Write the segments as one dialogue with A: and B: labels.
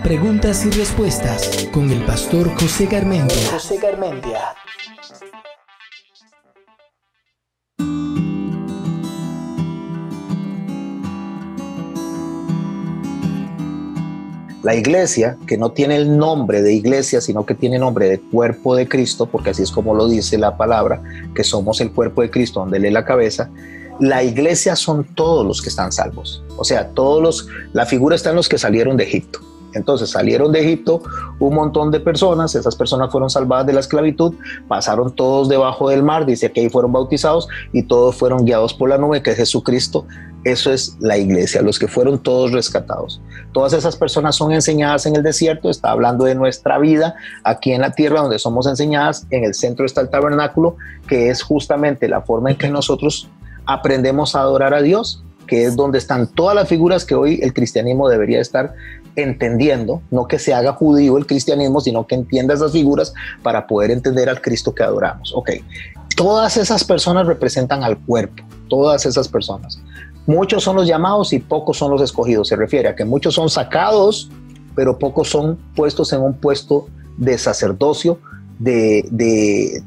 A: Preguntas y respuestas con el pastor José Garmendia.
B: La iglesia, que no tiene el nombre de iglesia, sino que tiene nombre de cuerpo de Cristo, porque así es como lo dice la palabra, que somos el cuerpo de Cristo, donde Él es la cabeza. La iglesia son todos los que están salvos. O sea, la figura está en los que salieron de Egipto. Entonces salieron de Egipto un montón de personas, esas personas fueron salvadas de la esclavitud, pasaron todos debajo del mar, dice que ahí fueron bautizados y todos fueron guiados por la nube, que es Jesucristo. Eso es la iglesia, los que fueron todos rescatados. Todas esas personas son enseñadas en el desierto, está hablando de nuestra vida aquí en la tierra, donde somos enseñadas. En el centro está el tabernáculo, que es justamente la forma en que nosotros aprendemos a adorar a Dios, que es donde están todas las figuras que hoy el cristianismo debería estar entendiendo, no que se haga judío el cristianismo, sino que entienda esas figuras para poder entender al Cristo que adoramos. Ok, todas esas personas representan al cuerpo, todas esas personas. Muchos son los llamados y pocos son los escogidos. Se refiere a que muchos son sacados, pero pocos son puestos en un puesto de sacerdocio, de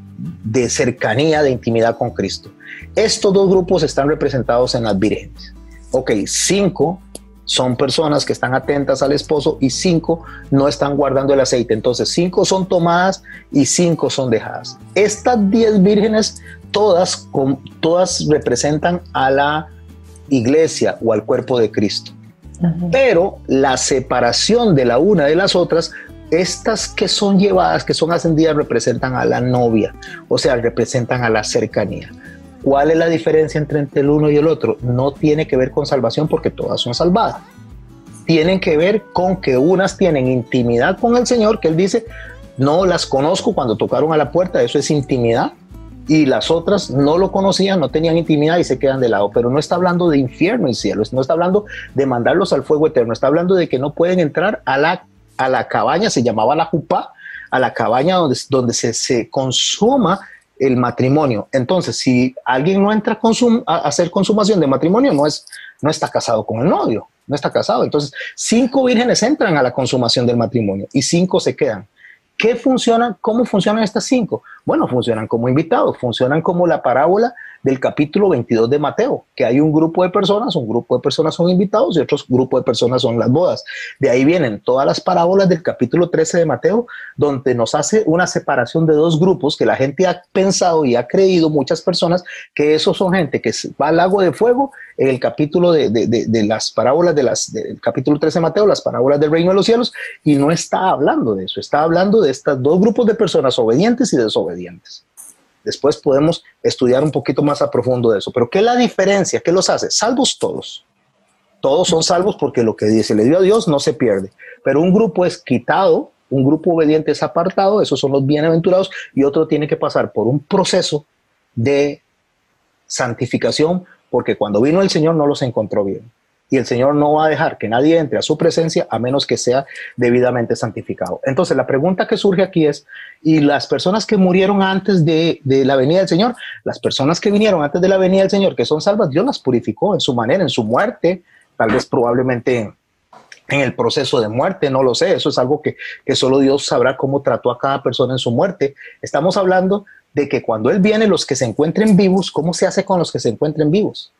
B: cercanía, de intimidad con Cristo. Estos dos grupos están representados en las vírgenes. Ok, 5 son personas que están atentas al esposo y 5 no están guardando el aceite. Entonces 5 son tomadas y 5 son dejadas. Estas 10 vírgenes, todas representan a la iglesia o al cuerpo de Cristo. Pero la separación de la una de las otras, estas que son llevadas, que son ascendidas, representan a la novia, o sea, representan a la cercanía. ¿Cuál es la diferencia entre el uno y el otro? No tiene que ver con salvación, porque todas son salvadas. Tienen que ver con que unas tienen intimidad con el Señor, que Él dice, no las conozco cuando tocaron a la puerta, eso es intimidad. Y las otras no lo conocían, no tenían intimidad y se quedan de lado. Pero no está hablando de infierno y cielo, no está hablando de mandarlos al fuego eterno, está hablando de que no pueden entrar a la cabaña, se llamaba la jupá, a la cabaña donde se consuma el matrimonio. Entonces, si alguien no entra a hacer consumación de matrimonio, no está casado con el novio, no está casado. Entonces, 5 vírgenes entran a la consumación del matrimonio y 5 se quedan. ¿Cómo funcionan estas 5? Bueno, funcionan como invitados, funcionan como la parábola del capítulo 22 de Mateo, que hay un grupo de personas son invitados y otro grupo de personas son las bodas. De ahí vienen todas las parábolas del capítulo 13 de Mateo, donde nos hace una separación de 2 grupos que la gente ha pensado y ha creído, muchas personas, que esos son gente que va al lago de fuego. En el capítulo de las parábolas del capítulo 13 de Mateo, las parábolas del reino de los cielos, y no está hablando de eso, está hablando de estos 2 grupos de personas, obedientes y desobedientes. Después podemos estudiar un poquito más a profundo de eso. Pero ¿qué es la diferencia? ¿Qué los hace? Salvos todos. Todos son salvos porque lo que se le dio a Dios no se pierde. Pero un grupo es quitado, un grupo obediente es apartado, esos son los bienaventurados, y otro tiene que pasar por un proceso de santificación, porque cuando vino el Señor no los encontró bien. Y el Señor no va a dejar que nadie entre a su presencia a menos que sea debidamente santificado. Entonces la pregunta que surge aquí es, ¿y las personas que murieron antes de la venida del Señor? Las personas que vinieron antes de la venida del Señor, que son salvas, Dios las purificó en su manera, en su muerte, tal vez probablemente en el proceso de muerte, no lo sé. Eso es algo que solo Dios sabrá cómo trató a cada persona en su muerte. Estamos hablando de que cuando Él viene, los que se encuentren vivos, ¿cómo se hace con los que se encuentren vivos?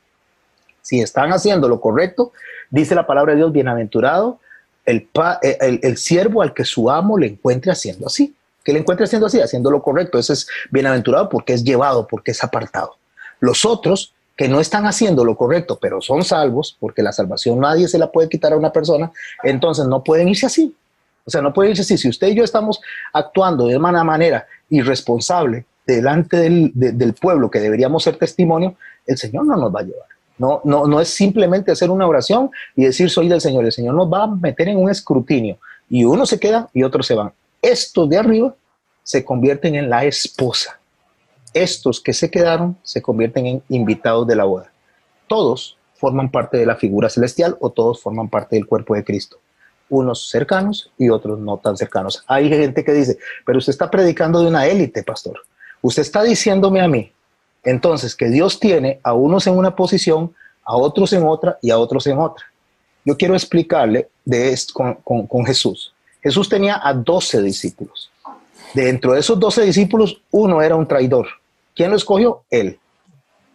B: Si están haciendo lo correcto, dice la palabra de Dios, bienaventurado el siervo al que su amo le encuentre haciendo así. Que le encuentre haciendo así, haciendo lo correcto. Ese es bienaventurado porque es llevado, porque es apartado. Los otros que no están haciendo lo correcto, pero son salvos, porque la salvación nadie se la puede quitar a una persona, entonces no pueden irse así. O sea, no pueden irse así. Si usted y yo estamos actuando de una manera irresponsable delante del pueblo que deberíamos ser testimonio, el Señor no nos va a llevar. No es simplemente hacer una oración y decir soy del Señor. El Señor nos va a meter en un escrutinio y unos se quedan y otros se van. Estos de arriba se convierten en la esposa. Estos que se quedaron se convierten en invitados de la boda. Todos forman parte de la figura celestial o todos forman parte del cuerpo de Cristo. Unos cercanos y otros no tan cercanos. Hay gente que dice, pero usted está predicando de una élite, pastor. Usted está diciéndome a mí entonces que Dios tiene a unos en una posición, a otros en otra y a otros en otra. yo quiero explicarle de esto con Jesús. Jesús tenía a 12 discípulos. Dentro de esos 12 discípulos, uno era un traidor. ¿Quién lo escogió? Él.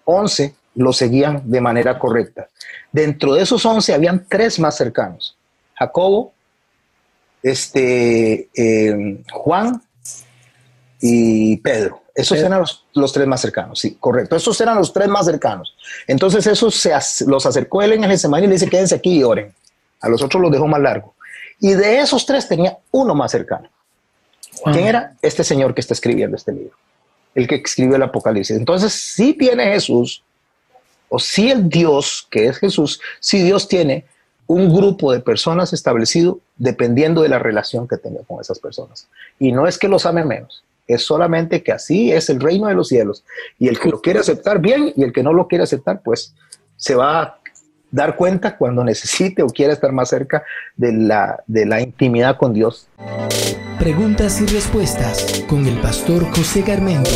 B: 11 lo seguían de manera correcta. Dentro de esos 11 habían 3 más cercanos. Jacobo, Juan y Pedro. Esos eran los 3 más cercanos, sí, correcto. Esos eran los 3 más cercanos. Entonces esos los acercó él en el Getsemaní y le dice, quédense aquí y oren. A los otros los dejó más largo. Y de esos 3 tenía uno más cercano. Juan. ¿Quién era? Este señor que está escribiendo este libro, el que escribió el Apocalipsis. Entonces, sí tiene Jesús, o sí el Dios que es Jesús, sí Dios tiene un grupo de personas establecido dependiendo de la relación que tenga con esas personas. Y no es que los ame menos, es solamente que así es el reino de los cielos. Y el que lo quiere aceptar, bien, y el que no lo quiere aceptar, pues se va a dar cuenta cuando necesite o quiera estar más cerca de la intimidad con Dios.
A: Preguntas y respuestas con el pastor José Garmendia.